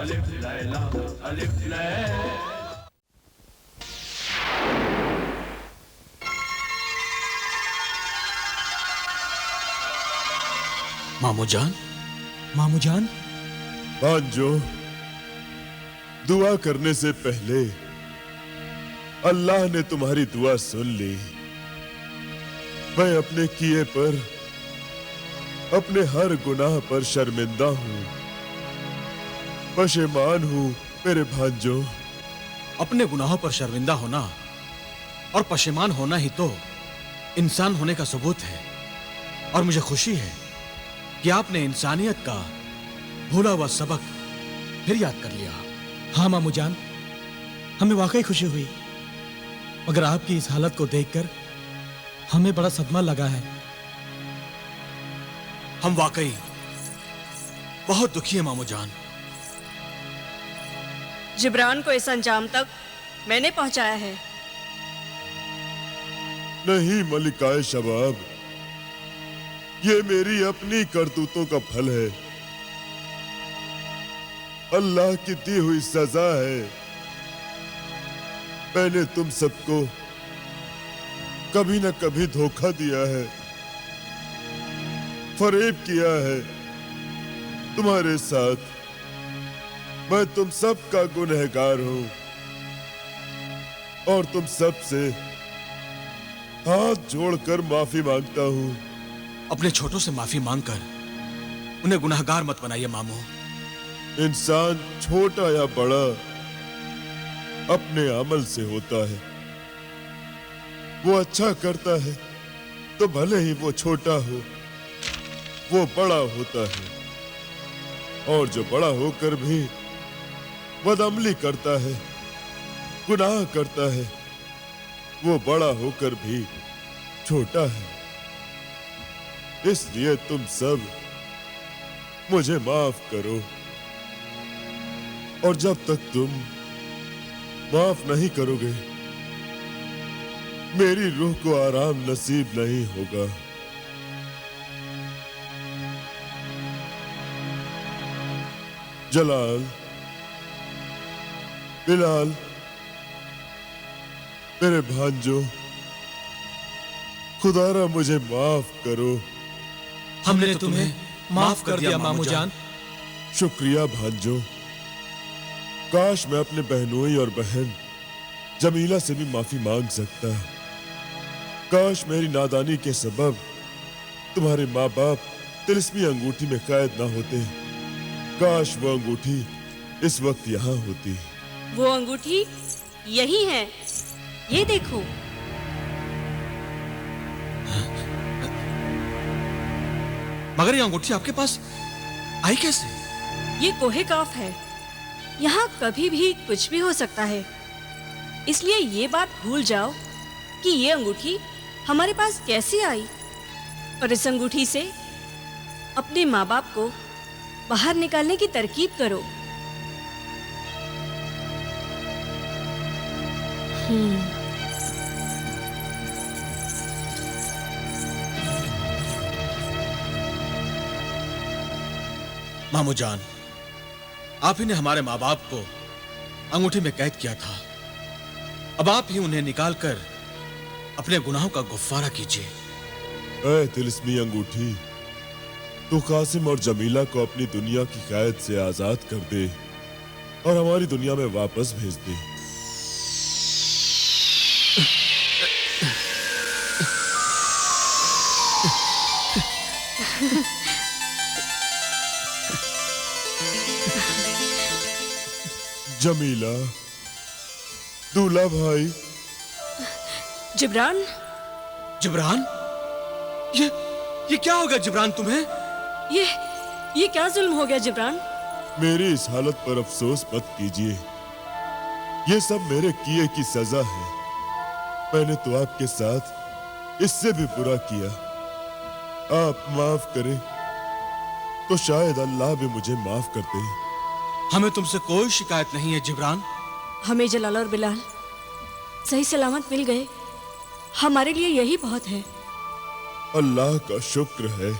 अलिफ लैला अलिफ लैला। मामू जान, मामू जान। भांजो, दुआ करने से पहले अल्लाह ने तुम्हारी दुआ सुन ली। मैं अपने किए पर, अपने हर गुनाह पर शर्मिंदा हूं, पशेमान हूं मेरे भांजो। अपने गुनाहों पर शर्मिंदा होना और पशेमान होना ही तो इंसान होने का सबूत है। और मुझे खुशी है कि आपने इंसानियत का भूला हुआ सबक फिर याद कर लिया। हाँ मामू जान, हमें वाकई खुशी हुई, मगर आपकी इस हालत को देखकर हमें बड़ा सदमा लगा है। हम वाकई बहुत दुखी हैं मामू जान। जिब्रान को इस अंजाम तक मैंने पहुंचाया है। नहीं मलिकाए शबाब, ये मेरी अपनी करतूतों का फल है, अल्लाह की दी हुई सजा है। मैंने तुम सबको कभी न कभी धोखा दिया है, फरेब किया है। तुम्हारे साथ मैं तुम सब का गुनहगार हूं और तुम सब से हाथ जोड़कर माफी मांगता हूं। अपने छोटों से माफी मांगकर उन्हें गुनहगार मत बनाइए मामू। इंसान छोटा या बड़ा अपने अमल से होता है। वो अच्छा करता है तो भले ही वो छोटा हो, वो बड़ा होता है। और जो बड़ा होकर भी बदअमली करता है, गुनाह करता है, वो बड़ा होकर भी छोटा है। इसलिए तुम सब मुझे माफ करो, और जब तक तुम माफ नहीं करोगे मेरी रूह को आराम नसीब नहीं होगा। जलाल, बिलाल, मेरे भांजो, खुदारा मुझे माफ करो। हमने तुम्हें माफ कर दिया मामू जान। शुक्रिया भांजो। काश मैं अपने बहनोई और बहन जमीला से भी माफी मांग सकता। काश मेरी नादानी के सबब तुम्हारे माँ बाप तिलिस्मी अंगूठी में कैद ना होते। काश वो अंगूठी इस वक्त यहाँ होती। वो अंगूठी यही है, ये देखो। मगर ये अंगूठी आपके पास आई कैसे? ये कोहे काफ है, यहाँ कभी भी कुछ भी हो सकता है। इसलिए ये बात भूल जाओ कि ये अंगूठी हमारे पास कैसे आई, और इस अंगूठी से अपने माँ बाप को बाहर निकालने की तरकीब करो। मामू जान, आप ही ने हमारे माँ बाप को अंगूठी में कैद किया था। अब आप ही उन्हें निकालकर अपने गुनाहों का गुफ़ारा कीजिए। ऐ तिलिस्मी अंगूठी, तू कासिम और जमीला को अपनी दुनिया की कैद से आजाद कर दे और हमारी दुनिया में वापस भेज दे। जमीला, दूल्हा भाई। जिब्रान, जिब्रान, ये क्या हो गया जिब्रान तुम्हें? ये क्या जुल्म हो गया जिब्रान? मेरी इस हालत पर अफसोस मत कीजिए, ये सब मेरे किए की सजा है। मैंने तो आपके साथ इससे भी बुरा किया। आप माफ करें तो शायद अल्लाह भी मुझे माफ कर दे। हमें तुमसे कोई शिकायत नहीं है जिब्रान। हमें जलाल और बिलाल सही सलामत मिल गए, हमारे लिए यही बहुत है। अल्लाह का शुक्र है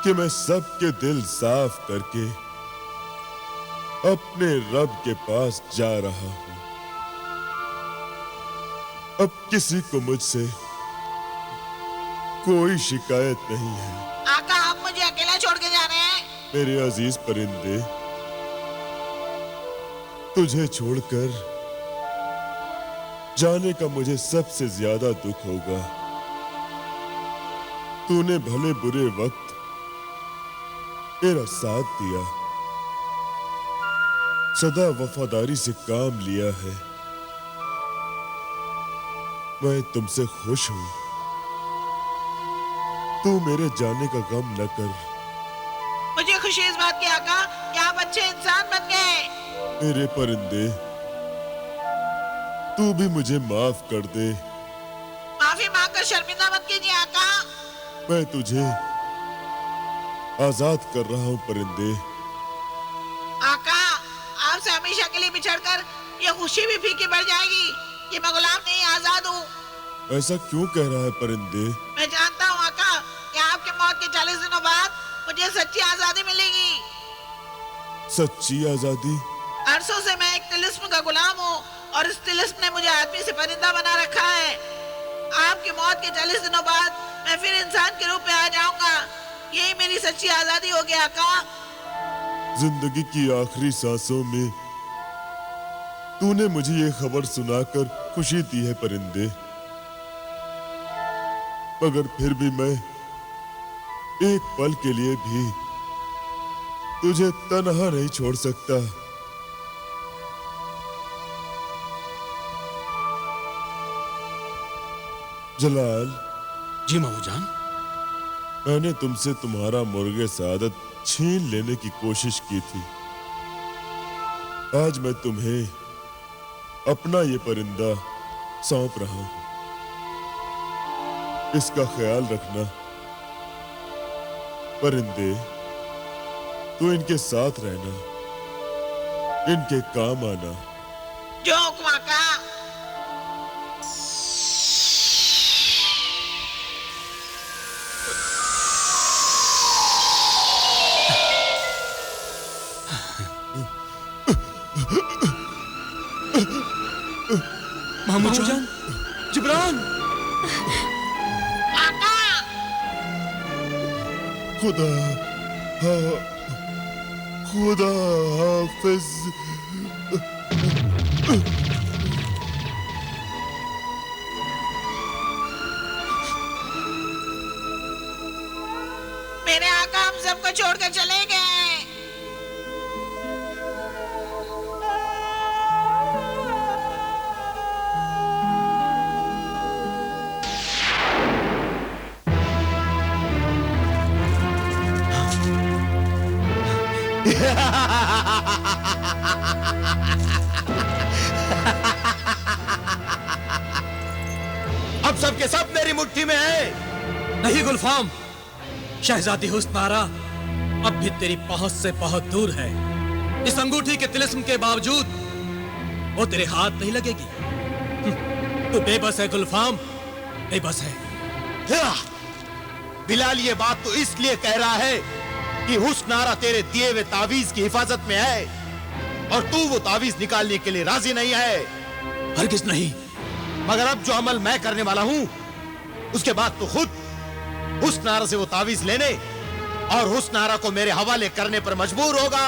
कि मैं सबके दिल साफ करके अपने रब के पास जा रहा हूं। अब किसी को मुझसे कोई शिकायत नहीं है। आका, आप मुझे अकेला छोड़ के जा रहे हैं? मेरे अजीज परिंदे, तुझे छोड़कर जाने का मुझे सबसे ज्यादा दुख होगा। तूने भले बुरे वक्त मेरा साथ दिया, सदा वफादारी से काम लिया है। मैं तुमसे खुश हूं। तू मेरे जाने का गम न कर। मुझे खुशी इस बात की आका कि आप अच्छे इंसान बन गए। मेरे परिंदे, तू भी मुझे माफ कर दे। माफी मांगकर शर्मिंदा मत कीजिए आका। मैं तुझे आजाद कर रहा हूं परिंदे। आका, आपसे हमेशा के लिए बिछड़कर ये खुशी भी फीकी पड़ जाएगी कि मैं गुलाम नहीं, आजाद हूँ। ऐसा क्यों कह रहा है परिंदे? मैं जानता हूँ आका कि आपके मौत के 40 दिनों बाद मुझे सच्ची आजादी मिलेगी। सच्ची आजादी? अरसों से मैं एक तिलिस्म का गुलाम हूँ और इस तिलिस्म ने मुझे आदमी से परिंदा बना रखा है। आपकी मौत के 40 दिनों बाद मैं फिर इंसान के रूप में आ जाऊंगा। यही मेरी सच्ची आजादी होगी आका। जिंदगी की आखिरी सांसों में तूने मुझे ये खबर सुनाकर खुशी दी है परिंदे, मगर फिर भी मैं एक पल के लिए भी तुझे तन्हा नहीं छोड़ सकता। जलाल। जी मामू जान। मैंने तुमसे तुम्हारा मुर्गे सादत छीन लेने की कोशिश की थी। आज मैं तुम्हें अपना ये परिंदा सौंप रहा हूं। इसका ख्याल रखना परिंदे। तू इनके साथ रहना, इनके काम आना। जो हुक्म आका। मामू जान, जिब्रान। आका, खुदा खुदा हाफिज। मेरे आका हम सबको छोड़कर चले गए। अब सबके सब मेरी मुट्ठी में है। नहीं गुलफाम, शहजादी हुस्नारा अब भी तेरी पहुंच से बहुत दूर है। इस अंगूठी के तिलिस्म के बावजूद वो तेरे हाथ नहीं लगेगी। तू बेबस है गुलफाम, बेबस है। बिलाल ये बात तो इसलिए कह रहा है कि हुस्नारा तेरे दिए हुए तावीज की हिफाजत में है और तू वो तावीज निकालने के लिए राजी नहीं है। हरगिज नहीं। मगर अब जो अमल मैं करने वाला हूं उसके बाद तो खुद हुस्नारा से वो तावीज लेने और हुस्नारा को मेरे हवाले करने पर मजबूर होगा।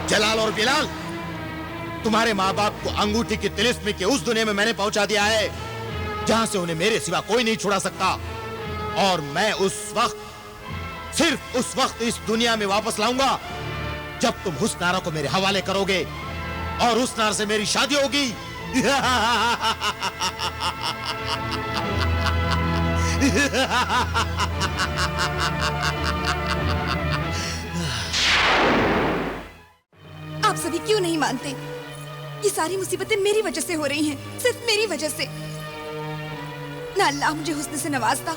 जलाल और बिलाल, तुम्हारे माँ बाप को अंगूठी की तिलिस्म के उस दुनिया में मैंने पहुंचा दिया है जहां से उन्हें मेरे सिवा कोई नहीं छुड़ा सकता। और मैं उस वक्त, सिर्फ उस वक्त इस दुनिया में वापस लाऊंगा जब तुम हुस्नारा को मेरे हवाले करोगे और हुस्नारा से मेरी शादी होगी। आप सभी क्यों नहीं मानते? ये सारी मुसीबतें मेरी वजह से हो रही हैं, सिर्फ मेरी वजह से। ना अल्लाह मुझे हुस्न से नवाजता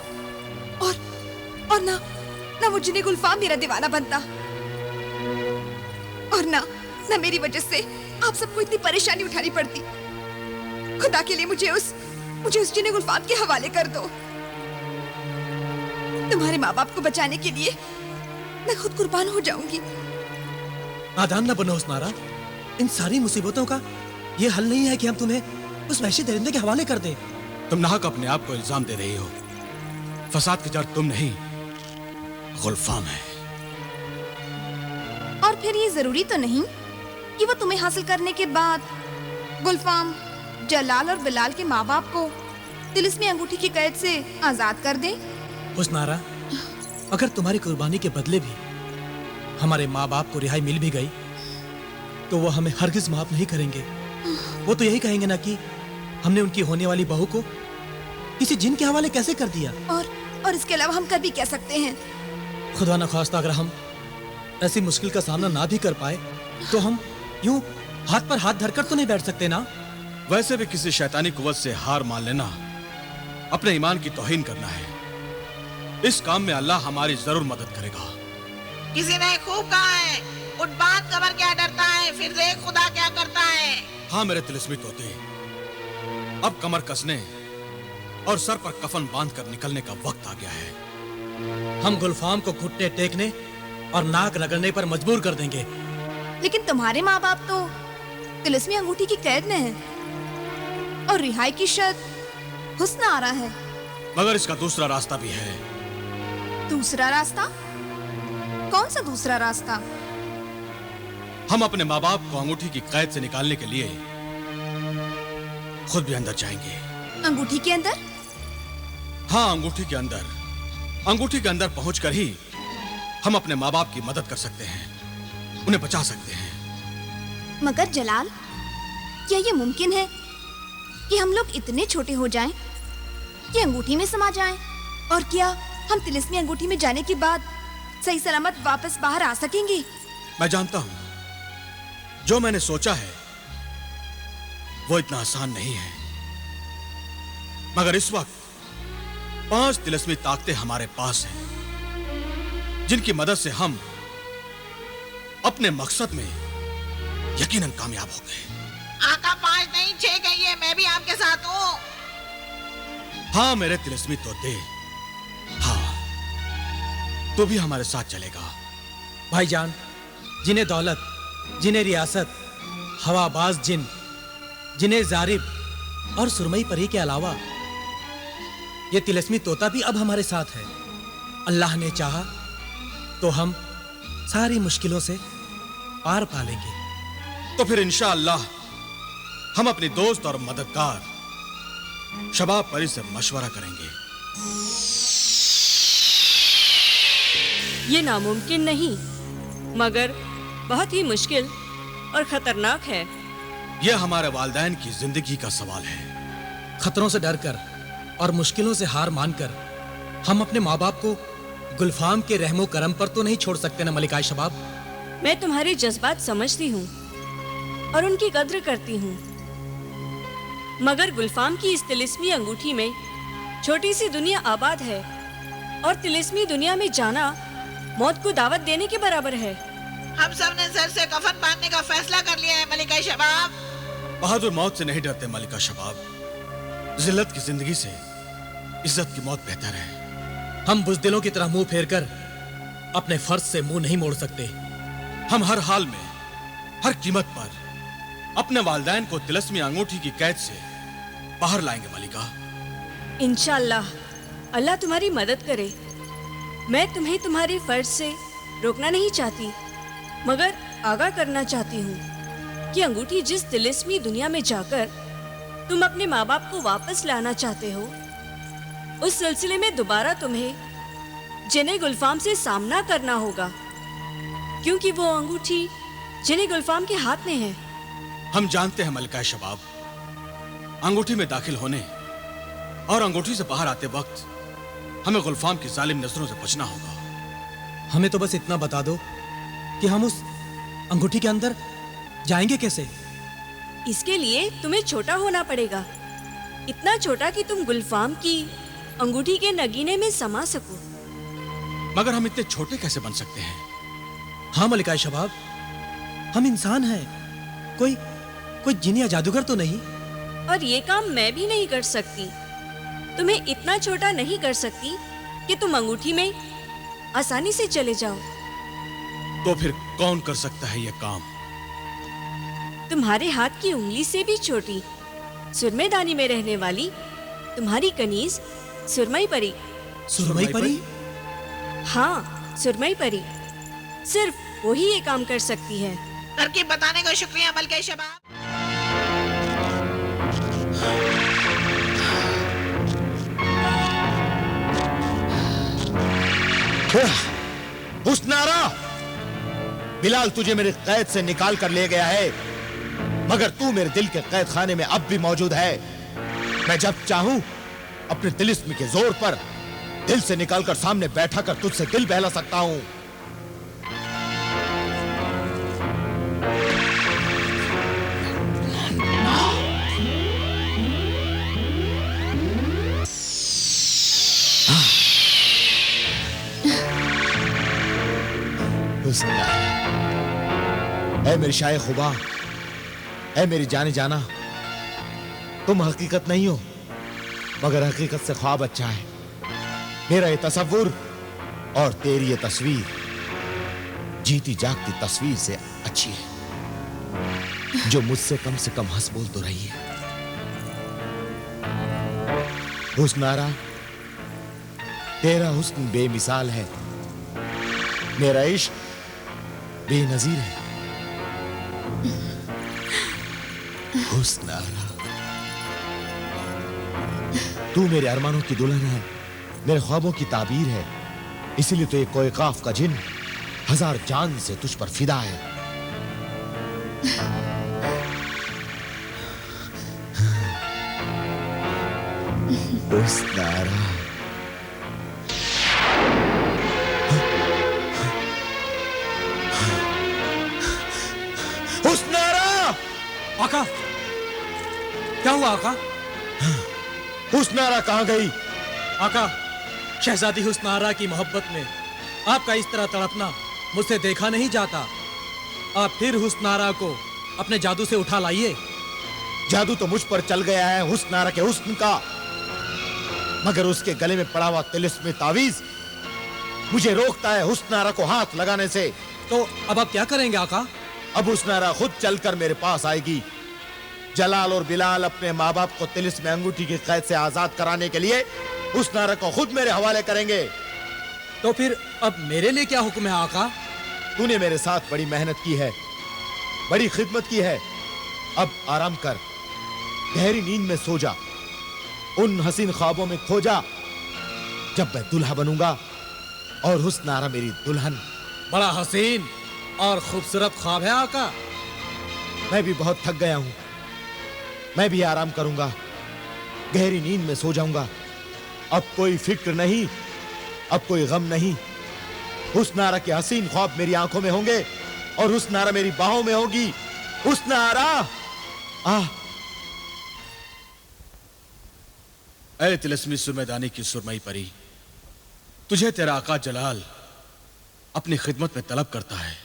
और ना वो जिन्हें गुलफाम मेरा दीवाना बनता, और ना मेरी वजह से आप सबको इतनी परेशानी उठानी पड़ती। खुदा के लिए मुझे उस जिन्हें गुलफाम के हवाले कर दो। तुम्हारे माँ बाप को बचाने के लिए मैं खुद कुर्बान हो जाऊंगी। नादान न बनो हुस्नारा, इन सारी मुसीबतों का ये हल नहीं है कि हम तुम्हें उस वहशी दरिंदे के हवाले कर दें। तुम नाहक अपने आप को इल्जाम दे रही हो। फसाद की जड़ तुम नहीं, गुलफाम है। और फिर ये जरूरी तो नहीं कि वो तुम्हें हासिल करने के बाद गुलफाम जलाल और बिलाल के माँ बाप को तिलिस्मी अंगूठी की कैद से आजाद कर दे। हुस्नारा, अगर तुम्हारी कुर्बानी के बदले भी हमारे माँ बाप को रिहाई मिल भी गई तो वो हमें हरगिज माफ नहीं करेंगे। वो तो यही कहेंगे ना कि हमने उनकी होने वाली बहू को किसी जिन के हवाले कैसे कर दिया। और इसके अलावा हम कर भी कह सकते हैं। खुदा न खास्ता अगर हम ऐसी मुश्किल का सामना ना भी कर पाए तो हम यूं हाथ पर हाथ धरकर तो नहीं बैठ सकते ना। वैसे भी किसी शैतानी कुव्वत से हार मान लेना अपने ईमान की तौहीन करना है। इस काम में अल्लाह हमारी जरूर मदद करेगा। किसी ने खूब कहा है, उठ बात कमर क्या डरता है, फिर देख खुदा क्या करता है। हाँ मेरे तिलिस्मी तोते, अब कमर कसने और सर पर कफन बांधकर निकलने का वक्त आ गया है। हम गुलफाम को घुटने टेकने और नाक रगड़ने पर मजबूर कर देंगे। लेकिन तुम्हारे माँ बाप तो तिलिस्मी अंगूठी की कैद में हैं और रिहाई की शर्त हुस्न आ रहा है। मगर इसका दूसरा रास्ता भी है। दूसरा रास्ता? कौन सा दूसरा रास्ता? हम अपने माँ बाप को अंगूठी की कैद से निकालने के लिए खुद भी अंदर जाएंगे। अंगूठी के अंदर? हाँ, अंगूठी के अंदर। अंगूठी के अंदर पहुंचकर ही हम अपने माँ बाप की मदद कर सकते हैं, उन्हें बचा सकते हैं। मगर जलाल, क्या ये मुमकिन है कि हम लोग इतने छोटे हो जाएं कि अंगूठी में समा जाएं? और क्या हम तिलिस्मी अंगूठी में जाने के बाद सही सलामत वापस बाहर आ सकेंगे? मैं जानता हूं, जो मैंने सोचा है वो इतना आसान नहीं है। मगर इस वक्त 5 तिलिस्मी ताकतें हमारे पास हैं, जिनकी मदद से हम अपने मकसद में यकीनन कामयाब होंगे। आका 5 नहीं 6 कहिए, मैं भी आपके साथ हूँ। हाँ मेरे तिलिस्मी तोते, हाँ तू भी हमारे साथ चलेगा। भाईजान, जिन्हें दौलत, जिन्हें रियासत, हवाबाज जिन, जिन्हें जारिब और सुरमई परी के अलावा ये तिलिस्मी तोता भी अब हमारे साथ है। अल्लाह ने चाहा तो हम सारी मुश्किलों से पार पा लेंगे। तो फिर इंशाअल्लाह हम अपने दोस्त और मददगार शबाब परी से मशवरा करेंगे। ये नामुमकिन नहीं, मगर बहुत ही मुश्किल और खतरनाक है। यह हमारे वालिदैन की जिंदगी का सवाल है। खतरों से डरकर और मुश्किलों से हार मानकर हम अपने माँ बाप को गुलफाम के रहमो करम पर तो नहीं छोड़ सकते ना मलिकाए शबाब। मैं तुम्हारे जज्बात समझती हूँ और उनकी कद्र करती हूँ, मगर गुलफाम की इस तिलिस्मी अंगूठी में छोटी सी दुनिया आबाद है और तिलिस्मी दुनिया में जाना मौत को दावत देने के बराबर है। हम सब ने सर से कफन बांधने का फैसला कर लिया है मलिका शबाब। बहादुर मौत से नहीं डरते मलिका शबाब। जिल्लत की जिंदगी से इज्जत की मौत बेहतर है। हम बुज़दिलों की तरह मुंह फेरकर अपने फर्ज से मुंह नहीं मोड़ सकते। हम हर हाल में, हर कीमत पर अपने वालिदैन को तिलिस्मी अंगूठी की कैद से बाहर लाएंगे मलिका। इंशाअल्लाह अल्लाह तुम्हारी मदद करे। मैं तुम्हें तुम्हारे फर्ज से रोकना नहीं चाहती, मगर आगाह करना चाहती हूँ कि अंगूठी जिस तिलिस्मी दुनिया में जाकर तुम अपने माँ बाप को वापस लाना चाहते हो, उस सिलसिले में दोबारा तुम्हें जिन्हें गुलफाम से सामना करना होगा, क्योंकि वो अंगूठी जिन्हें गुलफाम के हाथ में है। हम जानते हैं मलिका शबाब, अंगूठी में दाखिल होने और अंगूठी से बाहर आते वक्त हमें गुलफाम की जालिम नजरों से बचना होगा। हमें तो बस इतना बता दो कि हम उस अंगूठी के अंदर जाएंगे कैसे? इसके लिए तुम्हें छोटा होना पड़ेगा। इतना छोटा कि तुम गुलफाम की अंगूठी के नगीने में समा सको। मगर हम इतने छोटे कैसे बन सकते हैं? हाँ मलिका शबाब, हम इंसान हैं, कोई जिन या जादूगर तो नहीं। और ये काम मैं भी नहीं कर सकती। तुम्हें इतना छोटा नहीं कर सकती कि तुम अंगूठी में आसानी से चले जाओ। तो फिर कौन कर सकता है ये काम? तुम्हारे हाथ की उंगली से भी छोटी, सुरमेदानी में रहने वाली तुम्हारी कनीज सुरमई परी। सुरमई परी? हाँ, सुरमई परी। सिर्फ वही ये काम कर सकती है। तरकीब बताने का शुक्रिया मलके शबाब। हुस्नारा, बिलाल तुझे मेरे कैद से निकाल कर ले गया है, मगर तू मेरे दिल के कैद खाने में अब भी मौजूद है। मैं जब चाहूं अपने तिलिस्म के जोर पर दिल से निकालकर सामने बैठा कर तुझसे दिल बहला सकता हूं। ऐ मेरी शाये खुबा, ऐ मेरी जाने जाना, तुम हकीकत नहीं हो, मगर हकीकत से ख्वाब अच्छा है। मेरा ये तसव्वुर और तेरी ये तस्वीर जीती जागती तस्वीर से अच्छी है, जो मुझसे कम से कम हंस बोल तो रही है। हुस्नारा, तेरा हुस्न बेमिसाल है, मेरा इश्क बेनजीर है। हुस्नारा, तू मेरे अरमानों की दुल्हन है, मेरे ख्वाबों की ताबीर है, इसीलिए तो एक कोई काफ का जिन हजार जान से तुझ पर फिदा है। हुस्नारा, हुस्नारा! आका, क्या हुआ आका? हुस्नारा कहां गई? आका, शहजादी हुस्नारा की मोहब्बत में आपका इस तरह तड़पना मुझसे देखा नहीं जाता। आप फिर हुस्नारा को अपने जादू से उठा लाइए। जादू तो मुझ पर चल गया है हुस्नारा के हुस्न का, मगर उसके गले में पड़ा हुआ तिलिस्मी तावीज मुझे रोकता है हुस्नारा को हाथ लगाने से। तो अब आप क्या करेंगे आका? अब हुस्नारा खुद चलकर मेरे पास आएगी। जलाल और बिलाल अपने माँ बाप को तिलिस्मी अंगूठी की कैद से आजाद कराने के लिए हुस्नारा को खुद मेरे हवाले करेंगे। तो फिर अब मेरे लिए क्या हुक्म है आका? तूने मेरे साथ बड़ी मेहनत की है, बड़ी खिदमत की है, अब आराम कर, गहरी नींद में सो जा, उन हसीन ख्वाबों में खो जा जब मैं दुल्हा बनूंगा और हुस्नारा मेरी दुल्हन। बड़ा हसीन और खूबसूरत ख्वाब है आका। मैं भी बहुत थक गया हूं, मैं भी आराम करूंगा, गहरी नींद में सो जाऊंगा। अब कोई फिक्र नहीं, अब कोई गम नहीं। हुस्नारा के हसीन ख्वाब मेरी आंखों में होंगे और हुस्नारा मेरी बाहों में होगी। हुस्नारा, ऐ तिलिस्मी सुरमेदानी की सुरमई परी, तुझे तेरा आका जलाल अपनी खिदमत में तलब करता है।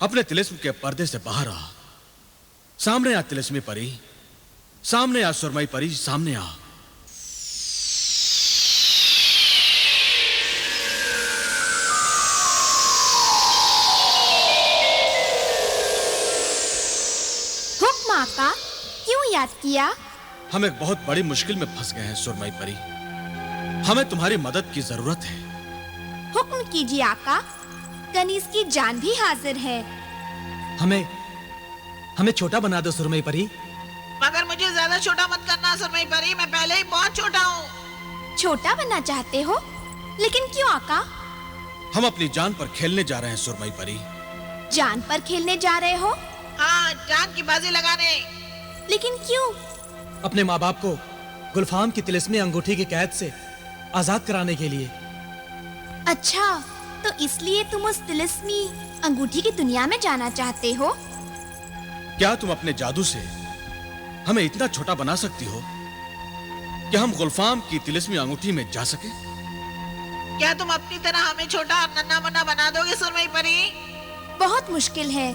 अपने तिलिस्म के पर्दे से बाहर आ, सामने आ तिलिस्मी परी, सामने आ सुरमई परी, सामने आ। हुक्म आका, क्यों याद किया? हम एक बहुत बड़ी मुश्किल में फंस गए हैं सुरमई परी, हमें तुम्हारी मदद की जरूरत है। हुक्म कीजिए आका, कनीज की जान भी हाजिर है। हमें छोटा बना दो सुरमई परी। मगर मुझे ज्यादा छोटा मत करना सुरमई परी, मैं पहले ही बहुत छोटा हूँ। छोटा बनना चाहते हो? लेकिन क्यों आका? हम अपनी जान पर खेलने जा रहे हैं सुरमई परी। जान पर खेलने जा रहे हो? हाँ, जान की बाजी लगाने। लेकिन क्यों? अपने माँ बाप को गुलफाम की तिलिस्मी अंगूठी की कैद से आजाद कराने के लिए। अच्छा, तो इसलिए तुम उस तिलिस्मी अंगूठी की दुनिया में जाना चाहते हो? क्या तुम अपने जादू से हमें इतना छोटा बना सकती हो कि हम गुलफाम की तिलिस्मी अंगूठी में जा सके? क्या तुम अपनी तरह हमें छोटा और नन्हा मुन्ना बना दोगे सुरमई परी? बहुत मुश्किल है,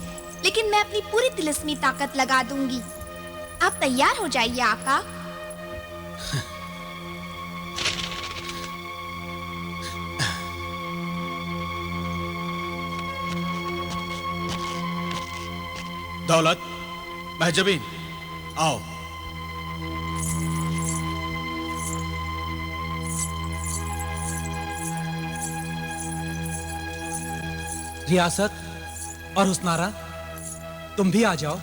लेकिन मैं अपनी पूरी तिलिस्मी ताकत लगा दूंगी। आप तैयार हो जाइए आका। दौलत, महजबीन, आओ। रियासत और हुस्नारा, तुम भी आ जाओ।